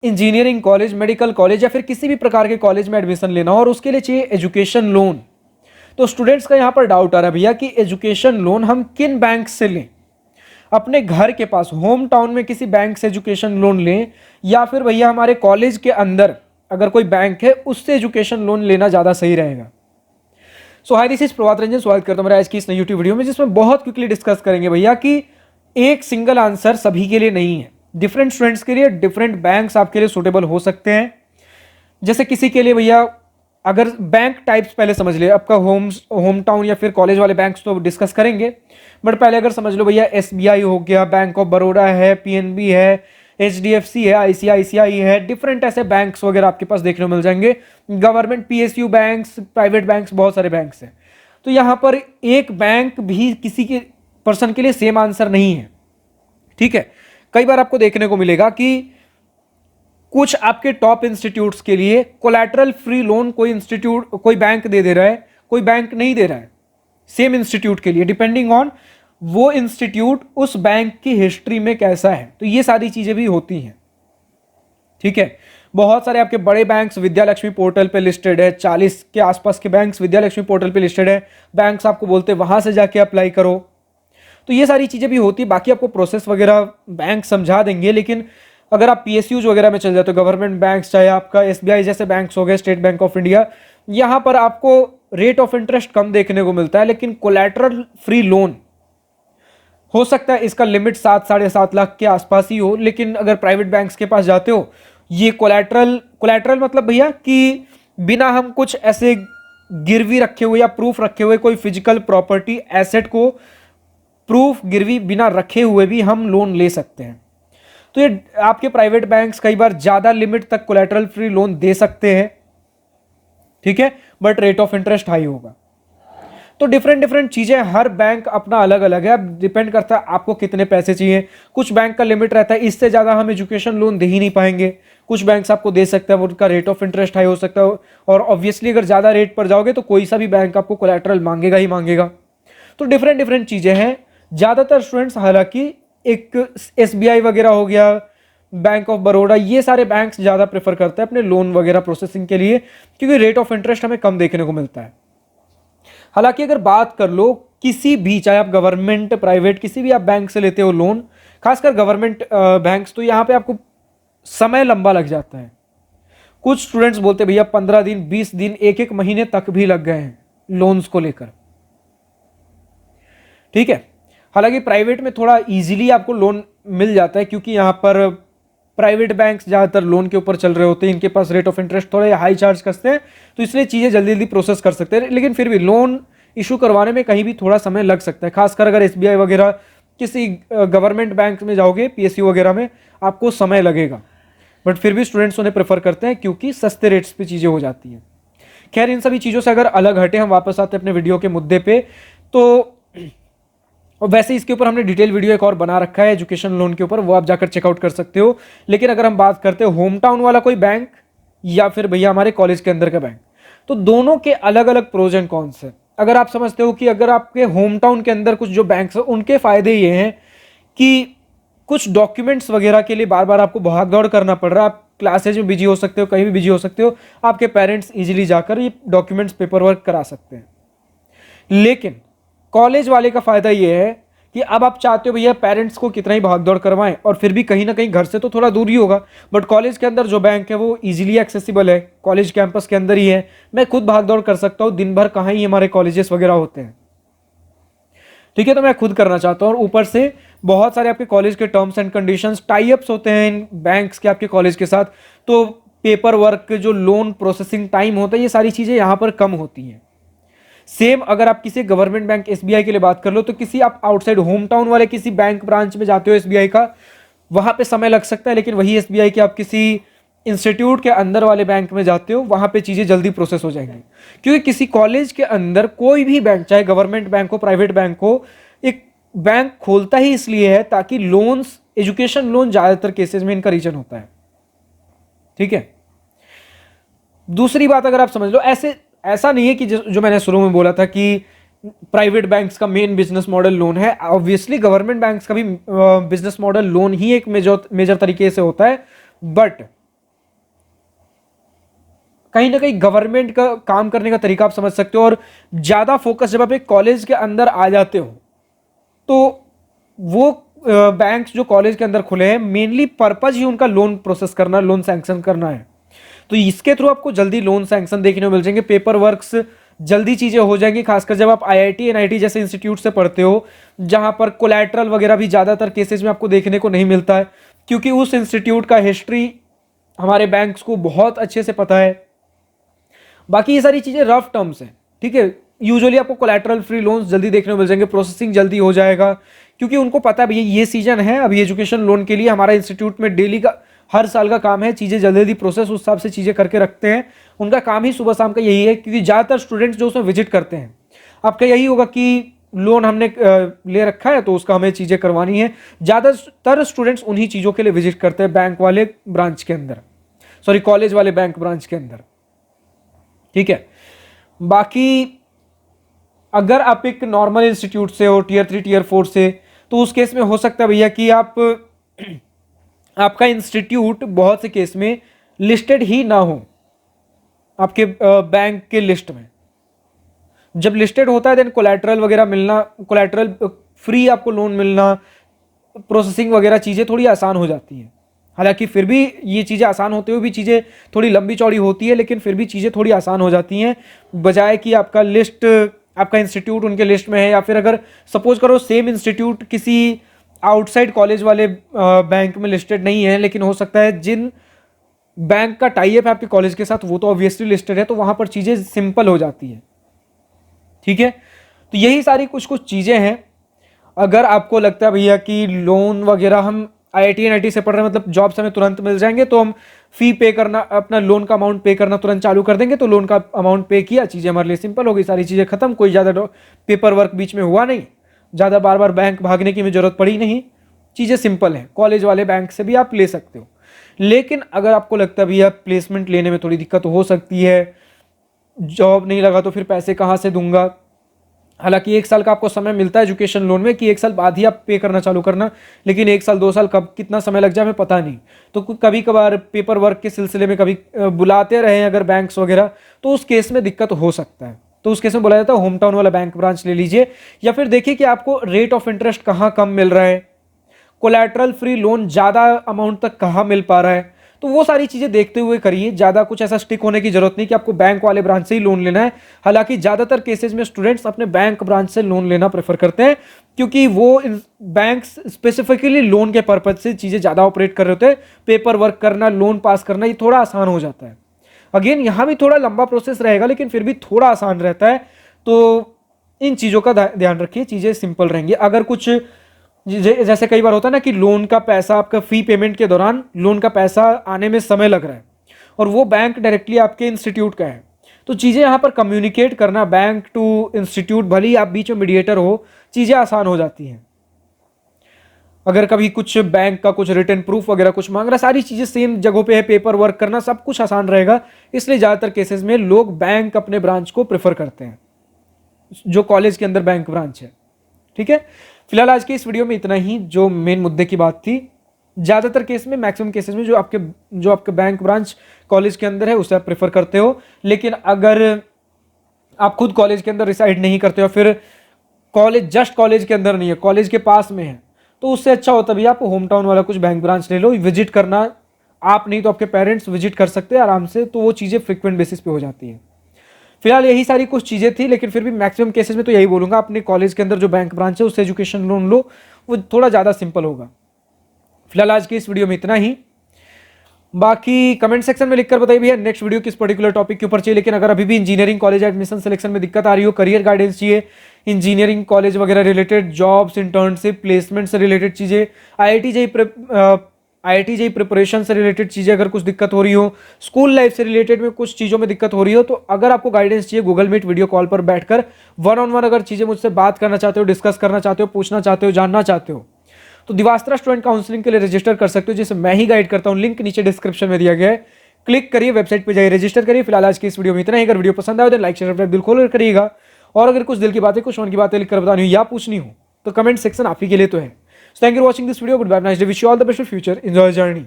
Engineering college, medical college या फिर किसी भी प्रकार के कॉलेज में एडमिशन लेना हो और उसके लिए चाहिए एजुकेशन लोन, तो स्टूडेंट्स का यहाँ पर डाउट आ रहा है भैया कि एजुकेशन लोन हम किन बैंक से लें। अपने घर के पास होम टाउन में किसी बैंक से एजुकेशन लोन लें या फिर भैया हमारे कॉलेज के अंदर अगर कोई बैंक है उससे एजुकेशन लोन लेना ज़्यादा सही रहेगा। सो हाय, दिस इज प्रभात रंजन, स्वागत करता हूं मेरा आज की इस नई यूट्यूब वीडियो में, जिसमें बहुत क्विकली डिस्कस करेंगे भैया कि एक सिंगल आंसर सभी के लिए नहीं है। डिफरेंट स्टूडेंट्स के लिए डिफरेंट बैंक्स आपके लिए सूटेबल हो सकते हैं। जैसे किसी के लिए भैया अगर बैंक टाइप्स पहले समझ ले, आपका होम टाउन या फिर कॉलेज वाले बैंक्स तो डिस्कस करेंगे, बट पहले अगर समझ लो भैया एसबीआई हो गया, बैंक ऑफ बड़ौदा है, पीएनबी है, एचडीएफसी है, आईसीआईसीआई है, डिफरेंट ऐसे बैंक्स वगैरह आपके पास देखने को मिल जाएंगे। Government PSU banks, private banks, बहुत सारे बैंक्स हैं। तो यहाँ पर एक बैंक भी किसी के पर्सन के लिए सेम आंसर नहीं है, ठीक है। कई बार आपको देखने को मिलेगा कि कुछ आपके टॉप इंस्टीट्यूट्स के लिए कोलैटरल फ्री लोन कोई इंस्टीट्यूट, कोई बैंक दे रहा है, कोई बैंक नहीं दे रहा है, सेम इंस्टीट्यूट के लिए, डिपेंडिंग ऑन वो इंस्टीट्यूट उस बैंक की हिस्ट्री में कैसा है। तो ये सारी चीजें भी होती हैं, ठीक है। बहुत सारे आपके बड़े बैंक्स विद्यालक्ष्मी पोर्टल पे लिस्टेड है, 40 के आसपास के बैंक्स विद्यालक्ष्मी पोर्टल पे लिस्टेड है। बैंक्स आपको बोलते हैं वहां से जाके अप्लाई करो। तो ये सारी चीजें भी होती है। बाकी आपको प्रोसेस वगैरह बैंक समझा देंगे, लेकिन अगर आप पीएसयूज वगैरह में चल जाते हो, गवर्नमेंट बैंक्स, चाहे आपका एसबीआई जैसे बैंक्स हो गए, स्टेट बैंक ऑफ इंडिया, यहां पर आपको रेट ऑफ इंटरेस्ट कम देखने को मिलता है, लेकिन कोलैटरल फ्री लोन हो सकता है इसका लिमिट 7-7.5 लाख के आसपास ही हो। लेकिन अगर प्राइवेट बैंक्स के पास जाते हो, ये कोलैटरल मतलब भैया कि बिना हम कुछ ऐसे गिरवी रखे हुए या प्रूफ रखे हुए कोई फिजिकल प्रॉपर्टी एसेट को प्रूफ गिरवी बिना रखे हुए भी हम लोन ले सकते हैं। तो ये आपके प्राइवेट बैंक्स कई बार ज्यादा लिमिट तक कोलैटरल फ्री लोन दे सकते हैं, ठीक है, but rate of interest high होगा। तो डिफरेंट चीजें, हर बैंक अपना अलग अलग है। अब डिपेंड करता है आपको कितने पैसे चाहिए। कुछ बैंक का लिमिट रहता है इससे ज्यादा हम एजुकेशन लोन दे ही नहीं पाएंगे। कुछ बैंक्स आपको दे सकते हैं, उनका रेट ऑफ इंटरेस्ट हाई हो सकता है, और ऑब्वियसली अगर ज्यादा रेट पर जाओगे तो कोई सा भी बैंक आपको कोलैटरल मांगेगा ही मांगेगा। तो डिफरेंट चीजें हैं। ज्यादातर स्टूडेंट्स हालांकि एक एसबीआई वगैरह हो गया, बैंक ऑफ बड़ौदा, ये सारे बैंक्स ज्यादा प्रेफर करते हैं अपने लोन वगैरह प्रोसेसिंग के लिए, क्योंकि रेट ऑफ इंटरेस्ट हमें कम देखने को मिलता है। हालांकि अगर बात कर लो किसी भी, चाहे आप गवर्नमेंट, प्राइवेट, किसी भी आप बैंक से लेते हो लोन, खासकर गवर्नमेंट बैंक्स, तो यहां पे आपको समय लंबा लग जाता है। कुछ स्टूडेंट्स बोलते हैं भैया 15 दिन, 20 दिन, एक महीने तक भी लग गए हैं लोन्स को लेकर, ठीक है। हालांकि प्राइवेट में थोड़ा इजीली आपको लोन मिल जाता है, क्योंकि यहां पर प्राइवेट बैंक्स ज्यादातर लोन के ऊपर चल रहे होते हैं, इनके पास रेट ऑफ इंटरेस्ट थोड़े हाई चार्ज करते हैं, तो इसलिए चीजें जल्दी जल्दी प्रोसेस कर सकते हैं। लेकिन फिर भी लोन इशू करवाने में कहीं भी थोड़ा समय लग सकता है, खासकर अगर एसबीआई वगैरह किसी गवर्नमेंट बैंक में जाओगे, पीएसयू वगैरह में, आपको समय लगेगा। बट फिर भी स्टूडेंट्स उन्हें प्रेफर करते हैं क्योंकि सस्ते रेट्स पे चीजें हो जाती हैं। खैर, इन सभी चीजों से अगर अलग हटे, हम वापस आते हैं अपने वीडियो के मुद्दे पे, तो और वैसे इसके ऊपर हमने डिटेल वीडियो एक और बना रखा है एजुकेशन लोन के ऊपर, वो आप जाकर चेकआउट कर सकते हो। लेकिन अगर हम बात करते हैं होम टाउन वाला कोई बैंक या फिर भैया हमारे कॉलेज के अंदर का बैंक, तो दोनों के अलग अलग प्रोज एंड कॉन्स है। अगर आप समझते हो कि अगर आपके होम टाउन के अंदर कुछ जो बैंक है, उनके फायदे ये हैं कि कुछ डॉक्यूमेंट्स वगैरह के लिए बार बार आपको भाग दौड़ करना पड़ रहा है, आप क्लासेज में बिजी हो सकते हो, कहीं भी बिजी हो सकते हो, आपके पेरेंट्स इजीली जाकर ये डॉक्यूमेंट्स पेपर वर्क करा सकते हैं। लेकिन कॉलेज वाले का फायदा यह है कि अब आप चाहते हो भैया पेरेंट्स को कितना ही भागदौड़ करवाएं, और फिर भी कहीं ना कहीं घर से तो थोड़ा दूर ही होगा, बट कॉलेज के अंदर जो बैंक है वो इजीली एक्सेसिबल है, कॉलेज कैंपस के अंदर ही है, मैं खुद भागदौड़ कर सकता हूं, दिन भर कहाँ ही हमारे कॉलेजेस वगैरह होते हैं, ठीक है। तो मैं खुद करना चाहता हूं, और ऊपर से बहुत सारे आपके कॉलेज के terms and conditions, tie ups होते हैं इन बैंक्स के आपके कॉलेज के साथ, तो पेपर वर्क, जो लोन प्रोसेसिंग टाइम होता है, ये सारी चीजें यहां पर कम होती हैं। सेम अगर आप किसी गवर्नमेंट बैंक एसबीआई के लिए बात कर लो, तो किसी आप आउटसाइड होम टाउन वाले किसी बैंक ब्रांच में जाते हो एसबीआई का, वहां पे समय लग सकता है, लेकिन वही एसबीआई के आप किसी इंस्टीट्यूट के अंदर वाले बैंक में जाते हो, वहां पे चीजें जल्दी प्रोसेस हो जाएंगी। क्योंकि किसी कॉलेज के अंदर कोई भी बैंक, चाहे गवर्नमेंट बैंक हो, प्राइवेट बैंक हो, एक बैंक खोलता ही इसलिए है ताकि लोन्स, एजुकेशन लोन ज्यादातर केसेस में इनका रीजन होता है, ठीक है। दूसरी बात अगर आप समझ लो, ऐसा नहीं है कि जो मैंने शुरू में बोला था कि प्राइवेट बैंक्स का मेन बिजनेस मॉडल लोन है। ऑब्वियसली गवर्नमेंट बैंक्स का भी बिजनेस मॉडल लोन ही एक मेजर तरीके से होता है, बट कहीं ना कहीं गवर्नमेंट का काम करने का तरीका आप समझ सकते हो। और ज़्यादा फोकस जब आप एक कॉलेज के अंदर आ जाते हो तो वो बैंक्स जो कॉलेज के अंदर खुले हैं मेनली पर्पज ही उनका लोन प्रोसेस करना, लोन सैंक्शन करना है। तो इसके थ्रू आपको जल्दी लोन सैंक्शन देखने को मिल जाएंगे, पेपर वर्क्स जल्दी चीज़ें हो जाएंगी, खासकर जब आप आईआईटी एनआईटी जैसे इंस्टीट्यूट से पढ़ते हो जहां पर कोलैटरल वगैरह भी ज़्यादातर केसेस में आपको देखने को नहीं मिलता है, क्योंकि उस इंस्टीट्यूट का हिस्ट्री हमारे बैंक्स को बहुत अच्छे से पता है। बाकी ये सारी चीज़ें रफ टर्म्स हैं, ठीक है। यूजुअली आपको कोलैटरल फ्री लोन्स जल्दी देखने को मिल जाएंगे, प्रोसेसिंग जल्दी हो जाएगा, क्योंकि उनको पता है भैया ये सीजन है अभी एजुकेशन लोन के लिए, हमारा इंस्टीट्यूट में डेली का हर साल का काम है, चीज़ें जल्दी जल्दी प्रोसेस उस हिसाब से चीज़ें करके रखते हैं। उनका काम ही सुबह शाम का यही है, क्योंकि ज़्यादातर स्टूडेंट्स जो उसमें विजिट करते हैं, आपका यही होगा कि लोन हमने ले रखा है तो उसका हमें चीज़ें करवानी है। ज़्यादातर स्टूडेंट्स उन्हीं चीज़ों के लिए विजिट करते हैं बैंक वाले ब्रांच के अंदर, सॉरी कॉलेज वाले बैंक ब्रांच के अंदर, ठीक है। बाकी अगर आप एक नॉर्मल इंस्टीट्यूट से हो, टीयर 3 टीयर 4 से, तो उस केस में हो सकता है भैया कि आपका इंस्टीट्यूट बहुत से केस में लिस्टेड ही ना हो आपके बैंक के लिस्ट में। जब लिस्टेड होता है देन कोलैटरल वगैरह मिलना, कोलैटरल फ्री आपको लोन मिलना, प्रोसेसिंग वगैरह चीज़ें थोड़ी आसान हो जाती हैं। हालांकि फिर भी ये चीज़ें आसान होते हुए भी चीज़ें थोड़ी लंबी चौड़ी होती है, लेकिन फिर भी चीज़ें थोड़ी आसान हो जाती हैं, बजाय कि आपका लिस्ट, आपका इंस्टीट्यूट उनके लिस्ट में है, या फिर अगर सपोज करो सेम इंस्टीट्यूट किसी आउटसाइड कॉलेज वाले बैंक में लिस्टेड नहीं है, लेकिन हो सकता है जिन बैंक का टाई अप है आपके कॉलेज के साथ वो तो ऑब्वियसली लिस्टेड है, तो वहाँ पर चीज़ें सिंपल हो जाती है, ठीक है। तो यही सारी कुछ कुछ चीज़ें हैं। अगर आपको लगता है भैया कि लोन वगैरह हम आईआईटी एनआईटी से पढ़ रहे हैं, मतलब जॉब से हमें तुरंत मिल जाएंगे, तो हम फी पे करना, अपना लोन का अमाउंट पे करना तुरंत चालू कर देंगे, तो लोन का अमाउंट पे किया, चीज़ें हमारे लिए सिंपल हो गई, सारी चीज़ें खत्म, कोई ज़्यादा पेपर वर्क बीच में हुआ नहीं, ज़्यादा बार बार बैंक भागने की हमें ज़रूरत पड़ी नहीं, चीज़ें सिंपल हैं। कॉलेज वाले बैंक से भी आप ले सकते हो। लेकिन अगर आपको लगता है भैया प्लेसमेंट लेने में थोड़ी दिक्कत हो सकती है, जॉब नहीं लगा तो फिर पैसे कहाँ से दूंगा, हालांकि 1 साल का आपको समय मिलता है एजुकेशन लोन में कि 1 साल बाद ही आप पे करना चालू करना, लेकिन 1 साल 2 साल कब कितना समय लग जाए हमें पता नहीं। तो कभी कभार पेपर वर्क के सिलसिले में कभी बुलाते रहे अगर बैंक्स वगैरह, तो उस केस में दिक्कत हो सकता है। तो उस केस में बोला जाता है होम टाउन वाला बैंक ब्रांच ले लीजिए, या फिर देखिए कि आपको रेट ऑफ इंटरेस्ट कहाँ कम मिल रहा है, कोलैटरल फ्री लोन ज़्यादा अमाउंट तक कहाँ मिल पा रहा है, तो वो सारी चीज़ें देखते हुए करिए। ज़्यादा कुछ ऐसा स्टिक होने की जरूरत नहीं कि आपको बैंक वाले ब्रांच से ही लोन लेना है। हालांकि ज़्यादातर केसेस में स्टूडेंट्स अपने बैंक ब्रांच से लोन लेना प्रेफर करते हैं, क्योंकि वो बैंक स्पेसिफिकली लोन के पर्पज से चीज़ें ज़्यादा ऑपरेट कर रहे होते हैं। पेपर वर्क करना, लोन पास करना, ये थोड़ा आसान हो जाता है। अगेन यहाँ भी थोड़ा लंबा प्रोसेस रहेगा, लेकिन फिर भी थोड़ा आसान रहता है। तो इन चीज़ों का ध्यान रखिए, चीज़ें सिंपल रहेंगी। अगर कुछ जैसे कई बार होता है ना कि लोन का पैसा, आपका फी पेमेंट के दौरान लोन का पैसा आने में समय लग रहा है और वो बैंक डायरेक्टली आपके इंस्टीट्यूट का है, तो चीज़ें यहाँ पर कम्युनिकेट करना बैंक टू इंस्टीट्यूट, भले ही आप बीच में मीडिएटर हो, चीज़ें आसान हो जाती हैं। अगर कभी कुछ बैंक का कुछ रिटर्न प्रूफ वगैरह कुछ मांग रहा है, सारी चीज़ें सेम जगहों पे है, पेपर वर्क करना सब कुछ आसान रहेगा। इसलिए ज़्यादातर केसेस में लोग बैंक अपने ब्रांच को प्रेफर करते हैं, जो कॉलेज के अंदर बैंक ब्रांच है, ठीक है। फिलहाल आज के इस वीडियो में इतना ही, जो मेन मुद्दे की बात थी। ज़्यादातर केस में, मैक्सिमम केसेस में जो आपके बैंक ब्रांच कॉलेज के अंदर है उसे आप प्रेफर करते हो। लेकिन अगर आप खुद कॉलेज के अंदर रिसाइड नहीं करते हो, फिर कॉलेज जस्ट कॉलेज के अंदर नहीं है, कॉलेज के पास में है, तो उससे अच्छा होता भी आप होम टाउन वाला कुछ बैंक ब्रांच ले लो। विजिट करना, आप नहीं तो आपके पेरेंट्स विजिट कर सकते हैं आराम से, तो वो चीज़ें फ्रिक्वेंट बेसिस पे हो जाती हैं। फिलहाल यही सारी कुछ चीज़ें थी, लेकिन फिर भी मैक्सिमम केसेस में तो यही बोलूँगा, अपने कॉलेज के अंदर जो बैंक ब्रांच है उससे एजुकेशन लोन लो, वो थोड़ा ज़्यादा सिंपल होगा। फिलहाल आज की इस वीडियो में इतना ही। बाकी कमेंट सेक्शन में लिखकर बताइए भैया नेक्स्ट वीडियो किस पर्टिकुलर टॉपिक के ऊपर चाहिए। लेकिन अगर अभी भी इंजीनियरिंग कॉलेज एडमिशन सिलेक्शन में दिक्कत आ रही हो, करियर गाइडेंस चाहिए, इंजीनियरिंग कॉलेज वगैरह रिलेटेड, जॉब्स, इंटर्नशिप, प्लेसमेंट से रिलेटेड चीज़ें, आईआईटी जेईई प्रिपरेशन से रिलेटेड चीज़ें अगर कुछ दिक्कत हो रही हो, स्कूल लाइफ से रिलेटेड में कुछ चीज़ों में दिक्कत हो रही हो, तो अगर आपको गाइडेंस चाहिए, गूगल मीट वीडियो कॉल पर बैठकर 1-on-1 अगर चीज़ें मुझसे बात करना चाहते हो, डिस्कस करना चाहते हो, पूछना चाहते हो, जानना चाहते हो, तो दिवास्त्रा स्टूडेंट काउंसलिंग के लिए रजिस्टर कर सकते हो, जिसे मैं ही गाइड करता हूँ। लिंक नीचे डिस्क्रिप्शन में दिया गया है, क्लिक करिए, वेबसाइट पे जाइए, रजिस्टर करिए। फिलहाल आज की इस वीडियो में इतना ही। अगर वीडियो पसंद आए तो लाइक शेयर दिल खोल करिएगा, और अगर कुछ दिल की बातें, कुछ मन की बातें लिखकर बतानी हो या पूछनी हो, तो कमेंट सेक्शन आप ही के लिए तो है। Thank you for watching this video, goodbye, nice day, wish you all the best for future, enjoy journey.